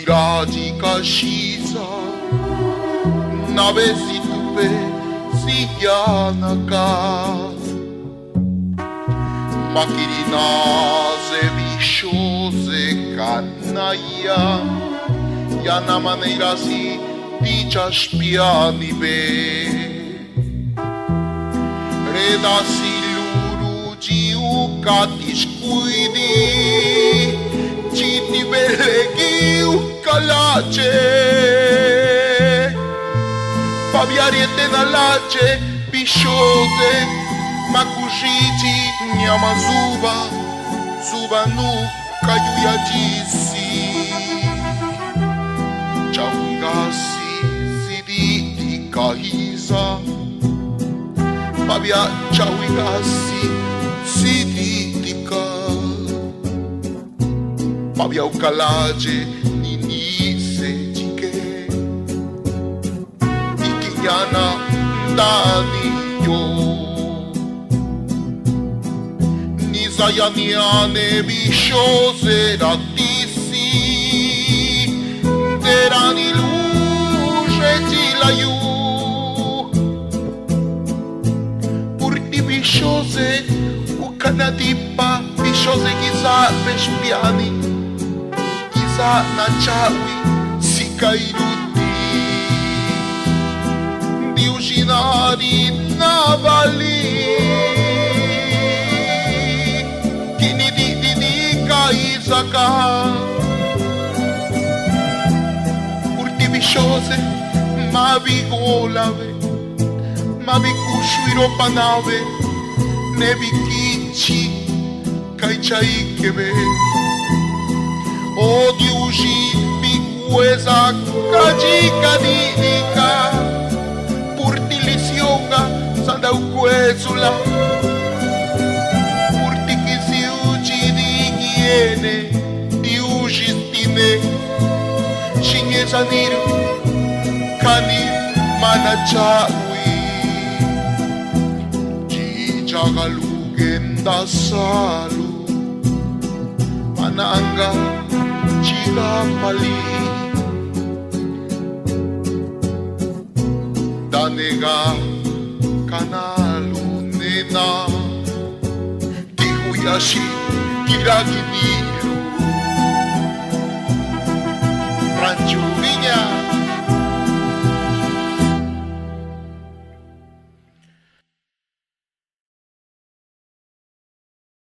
Radica scisa, nave si tupe si chianaka, machirinase visciose cannaia, e una maniera si dice spiani be, redasi l'urugi ucati squidi, citi belleghi uccalace, fabiariete nalace, bisciose, ma cuscici, niama zuba nu, caiuia gissi, ciao gassi, si diti caisa, fabia ciao gassi, si diti ca, fabia uccalace, Yana Dani yo Nizayaniane Bishose Ratisi Derani Luce Tilayu Purti Bishose Ukanadipa Bishose Giza Vespiani Giza Nachawi Sikairu Diuginari navali Kini di kaisaka Urti visciose ma vigolave Ma vikushuiro panave Ne vikichi kaichaikebe O diugi vikuesa kajika didika Sanda ukwezula Purti kisi ucidi giene Di ujistine Shineza niru Kani manachawi Jijagalugen dasalu Mananga Chigapali Danega Kanalu nena Kihuyashi Kiragi miru Rancho Viña